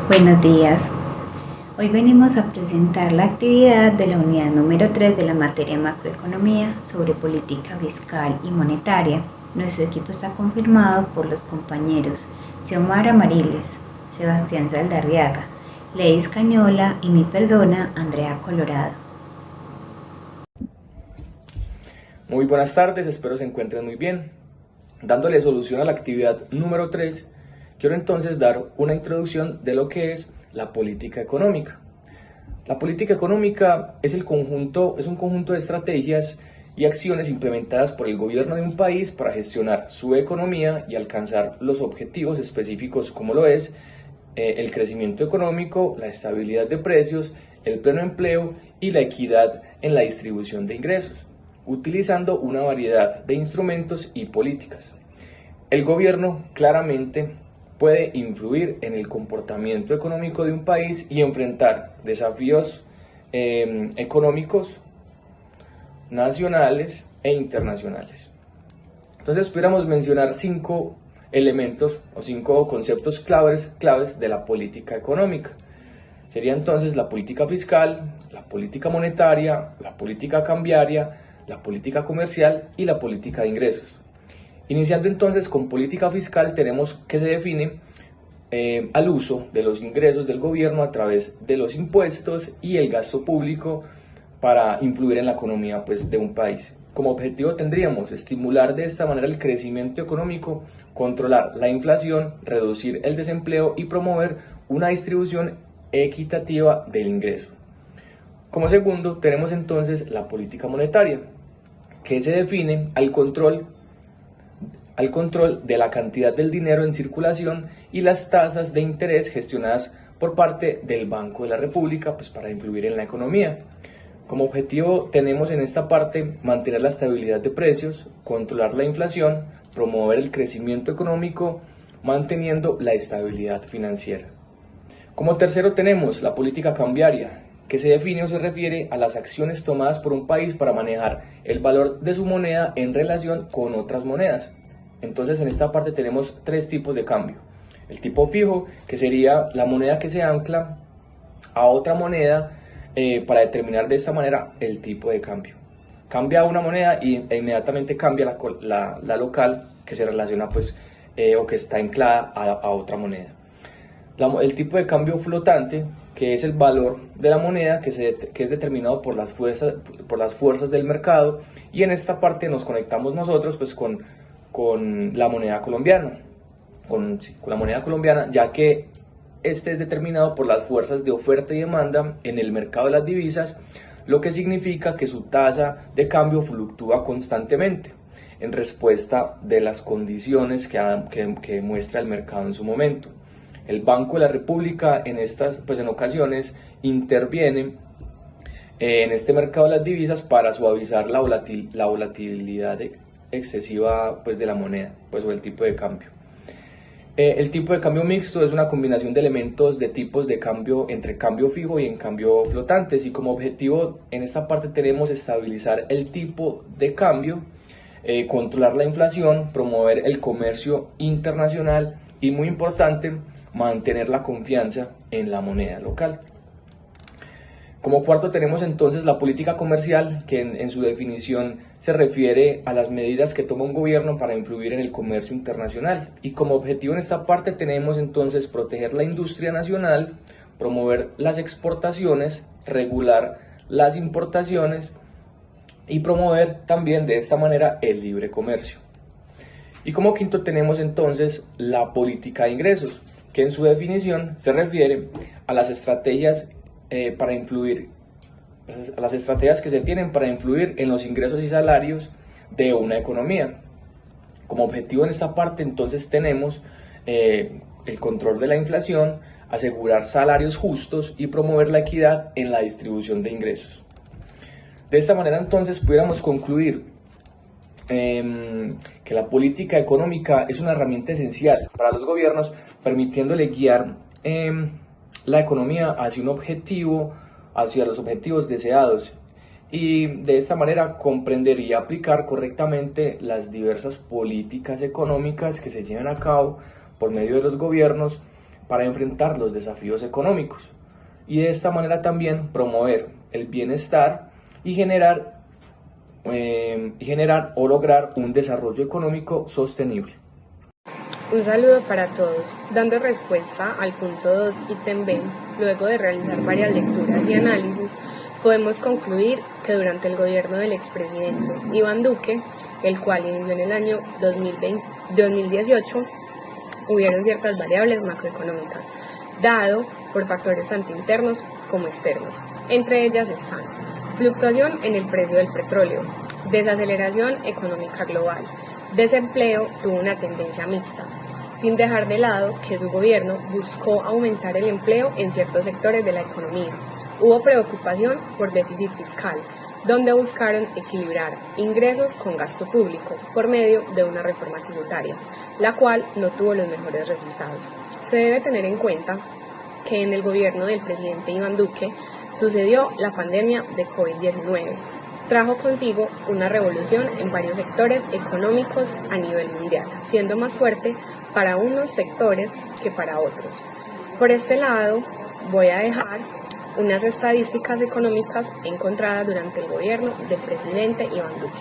Buenos días. Hoy venimos a presentar la actividad de la unidad número 3 de la materia macroeconomía sobre política fiscal y monetaria. Nuestro equipo está conformado por los compañeros Xiomara Mariles, Sebastián Saldarriaga, Leis Cañola y mi persona, Andrea Colorado. Muy buenas tardes, espero se encuentren muy bien. Dándole solución a la actividad número 3, quiero entonces dar una introducción de lo que es la política económica. La política económica es un conjunto de estrategias y acciones implementadas por el gobierno de un país para gestionar su economía y alcanzar los objetivos específicos como lo es el crecimiento económico, la estabilidad de precios, el pleno empleo y la equidad en la distribución de ingresos, utilizando una variedad de instrumentos y políticas. El gobierno claramente puede influir en el comportamiento económico de un país y enfrentar desafíos económicos nacionales e internacionales. Entonces pudiéramos mencionar 5 elementos o 5 conceptos claves de la política económica. Sería entonces la política fiscal, la política monetaria, la política cambiaria, la política comercial y la política de ingresos. Iniciando entonces con política fiscal, tenemos que se define al uso de los ingresos del gobierno a través de los impuestos y el gasto público para influir en la economía de un país. Como objetivo tendríamos estimular de esta manera el crecimiento económico, controlar la inflación, reducir el desempleo y promover una distribución equitativa del ingreso. Como segundo, tenemos entonces la política monetaria, que se define al control de la cantidad del dinero en circulación y las tasas de interés gestionadas por parte del Banco de la República para influir en la economía. Como objetivo tenemos en esta parte mantener la estabilidad de precios, controlar la inflación, promover el crecimiento económico, manteniendo la estabilidad financiera. Como tercero tenemos la política cambiaria, que se define o se refiere a las acciones tomadas por un país para manejar el valor de su moneda en relación con otras monedas. Entonces en esta parte tenemos 3 tipos de cambio. El tipo fijo, que sería la moneda que se ancla a otra moneda para determinar de esta manera el tipo de cambio. Cambia una moneda e inmediatamente cambia la local que se relaciona o que está anclada a otra moneda. El tipo de cambio flotante, que es el valor de la moneda que es determinado por las fuerzas del mercado, y en esta parte nos conectamos nosotros con la moneda colombiana, con la moneda colombiana, ya que este es determinado por las fuerzas de oferta y demanda en el mercado de las divisas, lo que significa que su tasa de cambio fluctúa constantemente en respuesta de las condiciones que muestra el mercado en su momento. El Banco de la República en ocasiones interviene en este mercado de las divisas para suavizar la volatilidad excesiva de la moneda o el tipo de cambio. El tipo de cambio mixto es una combinación de elementos de tipos de cambio entre cambio fijo y en cambio flotantes, y como objetivo en esta parte tenemos estabilizar el tipo de cambio, controlar la inflación, promover el comercio internacional y, muy importante, mantener la confianza en la moneda local. Como cuarto tenemos entonces la política comercial, que en su definición se refiere a las medidas que toma un gobierno para influir en el comercio internacional. Y como objetivo en esta parte tenemos entonces proteger la industria nacional, promover las exportaciones, regular las importaciones y promover también de esta manera el libre comercio. Y como quinto tenemos entonces la política de ingresos, que en su definición se refiere a las estrategias que se tienen para influir en los ingresos y salarios de una economía. Como objetivo en esta parte entonces tenemos el control de la inflación, asegurar salarios justos y promover la equidad en la distribución de ingresos. De esta manera entonces pudiéramos concluir que la política económica es una herramienta esencial para los gobiernos, permitiéndole guiar la economía hacia los objetivos deseados, y de esta manera comprender y aplicar correctamente las diversas políticas económicas que se llevan a cabo por medio de los gobiernos para enfrentar los desafíos económicos y de esta manera también promover el bienestar y generar o lograr un desarrollo económico sostenible. Un saludo para todos. Dando respuesta al punto 2, ítem B, luego de realizar varias lecturas y análisis, podemos concluir que durante el gobierno del expresidente Iván Duque, el cual inició en el año 2018, hubieron ciertas variables macroeconómicas, dado por factores tanto internos como externos. Entre ellas están fluctuación en el precio del petróleo, desaceleración económica global, desempleo tuvo una tendencia mixta, sin dejar de lado que su gobierno buscó aumentar el empleo en ciertos sectores de la economía. Hubo preocupación por déficit fiscal, donde buscaron equilibrar ingresos con gasto público por medio de una reforma tributaria, la cual no tuvo los mejores resultados. Se debe tener en cuenta que en el gobierno del presidente Iván Duque sucedió la pandemia de COVID-19. Trajo consigo una revolución en varios sectores económicos a nivel mundial, siendo más fuerte para unos sectores que para otros. Por este lado, voy a dejar unas estadísticas económicas encontradas durante el gobierno del presidente Iván Duque.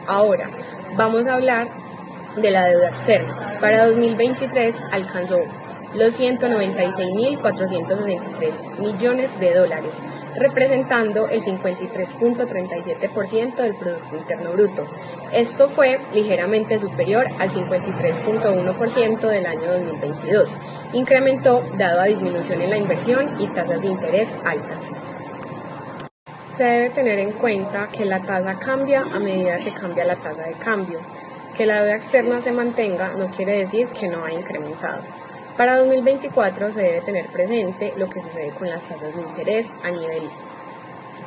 Ahora, vamos a hablar de la deuda externa. Para 2023 alcanzó los 196.463 millones de dólares, representando el 53.37% del Producto Interno Bruto. Esto fue ligeramente superior al 53.1% del año 2022. Incrementó dado a disminución en la inversión y tasas de interés altas. Se debe tener en cuenta que la tasa cambia a medida que cambia la tasa de cambio. Que la deuda externa se mantenga no quiere decir que no ha incrementado. Para 2024 se debe tener presente lo que sucede con las tasas de interés a nivel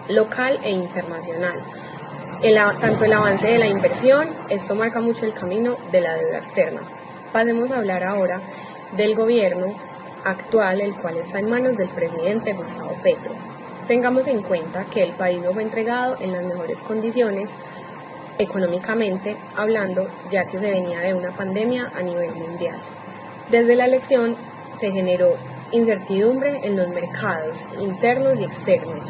local e internacional. Tanto el avance de la inversión, esto marca mucho el camino de la deuda externa. Pasemos a hablar ahora del gobierno actual, el cual está en manos del presidente Gustavo Petro. Tengamos en cuenta que el país no fue entregado en las mejores condiciones económicamente hablando, ya que se venía de una pandemia a nivel mundial. Desde la elección se generó incertidumbre en los mercados internos y externos.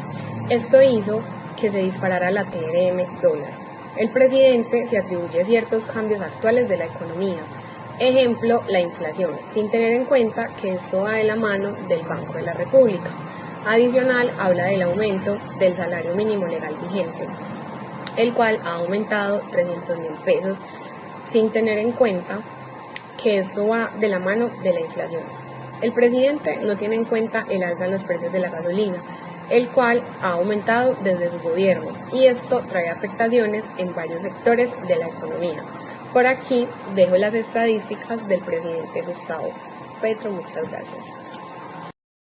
Esto hizo que se disparara la TRM dólar. El presidente se atribuye ciertos cambios actuales de la economía. Ejemplo, la inflación, sin tener en cuenta que esto va de la mano del Banco de la República. Adicional, habla del aumento del salario mínimo legal vigente, el cual ha aumentado 300.000 pesos, sin tener en cuenta que eso va de la mano de la inflación. El presidente no tiene en cuenta el alza en los precios de la gasolina, el cual ha aumentado desde su gobierno, y esto trae afectaciones en varios sectores de la economía. Por aquí dejo las estadísticas del presidente Gustavo Petro. Muchas gracias.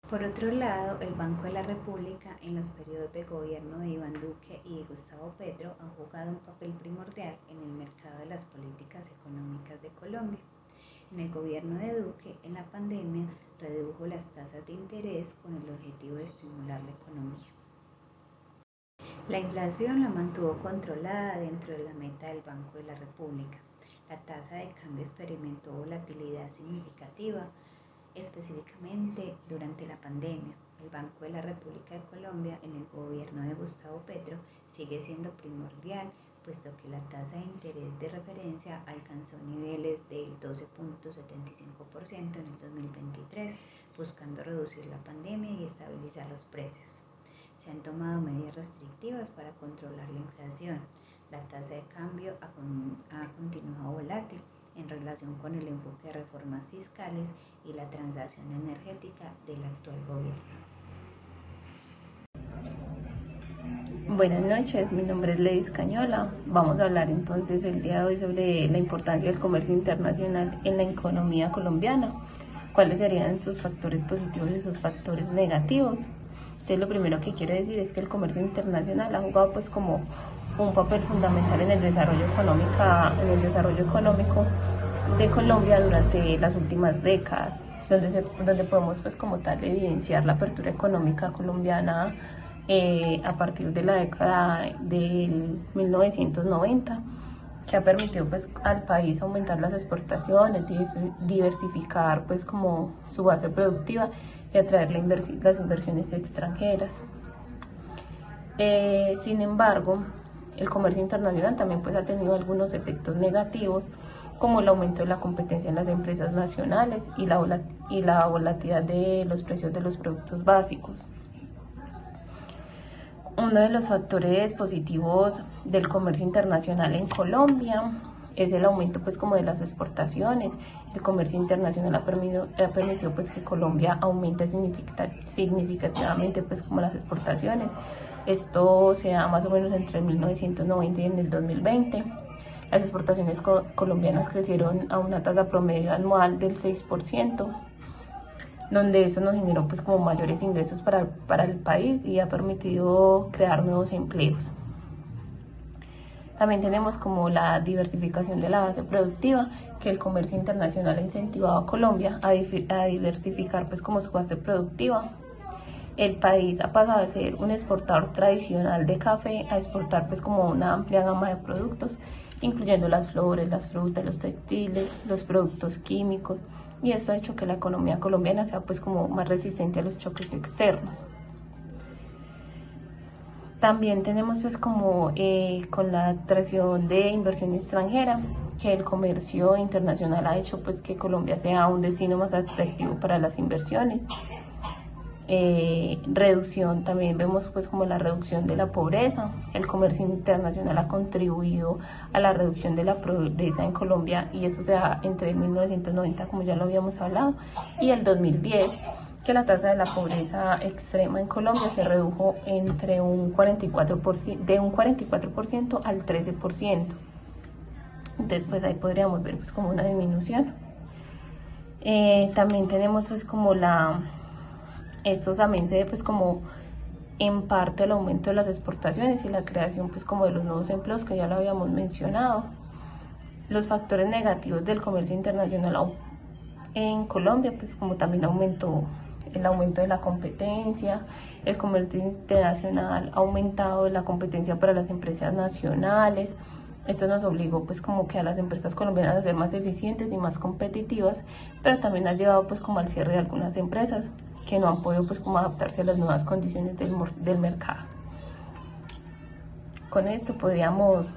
Por otro lado, el Banco de la República en los periodos de gobierno de Iván Duque y de Gustavo Petro han jugado un papel primordial en el mercado de las políticas económicas de Colombia. En el gobierno de Duque, en la pandemia, redujo las tasas de interés con el objetivo de estimular la economía. La inflación la mantuvo controlada dentro de la meta del Banco de la República. La tasa de cambio experimentó volatilidad significativa, específicamente durante la pandemia. El Banco de la República de Colombia en el gobierno de Gustavo Petro sigue siendo primordial, puesto que la tasa de interés de referencia alcanzó niveles del 12.75% en el 2023, buscando reducir la pandemia y estabilizar los precios. Se han tomado medidas restrictivas para controlar la inflación. La tasa de cambio ha continuado volátil en relación con el enfoque de reformas fiscales y la transacción energética del actual gobierno. Buenas noches, mi nombre es Ledis Cañola. Vamos a hablar entonces el día de hoy sobre la importancia del comercio internacional en la economía colombiana, cuáles serían sus factores positivos y sus factores negativos. Entonces, lo primero que quiero decir es que el comercio internacional ha jugado pues como un papel fundamental en el desarrollo económico de Colombia durante las últimas décadas, donde podemos pues como tal evidenciar la apertura económica colombiana a partir de la década del 1990, que ha permitido pues al país aumentar las exportaciones, diversificar pues como su base productiva y atraer las inversiones extranjeras. Sin embargo, el comercio internacional también pues ha tenido algunos efectos negativos, como el aumento de la competencia en las empresas nacionales y la volatilidad de los precios de los productos básicos. Uno de los factores positivos del comercio internacional en Colombia es el aumento pues como de las exportaciones. El comercio internacional ha permitido pues que Colombia aumente significativamente pues como las exportaciones. Esto se da más o menos entre 1990 y en el 2020. Las exportaciones colombianas crecieron a una tasa promedio anual del 6%, donde eso nos generó pues como mayores ingresos para el país y ha permitido crear nuevos empleos. También tenemos como la diversificación de la base productiva, que el comercio internacional ha incentivado a Colombia a diversificar pues como su base productiva. El país ha pasado de ser un exportador tradicional de café a exportar pues como una amplia gama de productos, incluyendo las flores, las frutas, los textiles, los productos químicos, y esto ha hecho que la economía colombiana sea pues como más resistente a los choques externos. También tenemos pues como con la atracción de inversión extranjera, que el comercio internacional ha hecho pues que Colombia sea un destino más atractivo para las inversiones. También vemos pues como la reducción de la pobreza. El comercio internacional ha contribuido a la reducción de la pobreza en Colombia, y esto se da entre el 1990, como ya lo habíamos hablado, y el 2010, que la tasa de la pobreza extrema en Colombia se redujo entre de un 44% al 13%. Entonces pues ahí podríamos ver pues como una disminución. También tenemos pues como esto también se ve pues como en parte el aumento de las exportaciones y la creación pues como de los nuevos empleos, que ya lo habíamos mencionado. Los factores negativos del comercio internacional en Colombia pues como también aumentó el aumento de la competencia. El comercio internacional ha aumentado la competencia para las empresas nacionales. Esto nos obligó pues como que a las empresas colombianas a ser más eficientes y más competitivas, pero también ha llevado pues como al cierre de algunas empresas que no han podido pues como adaptarse a las nuevas condiciones del mercado. Con esto podríamos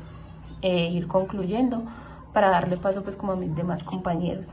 ir concluyendo para darle paso pues como a mis demás compañeros.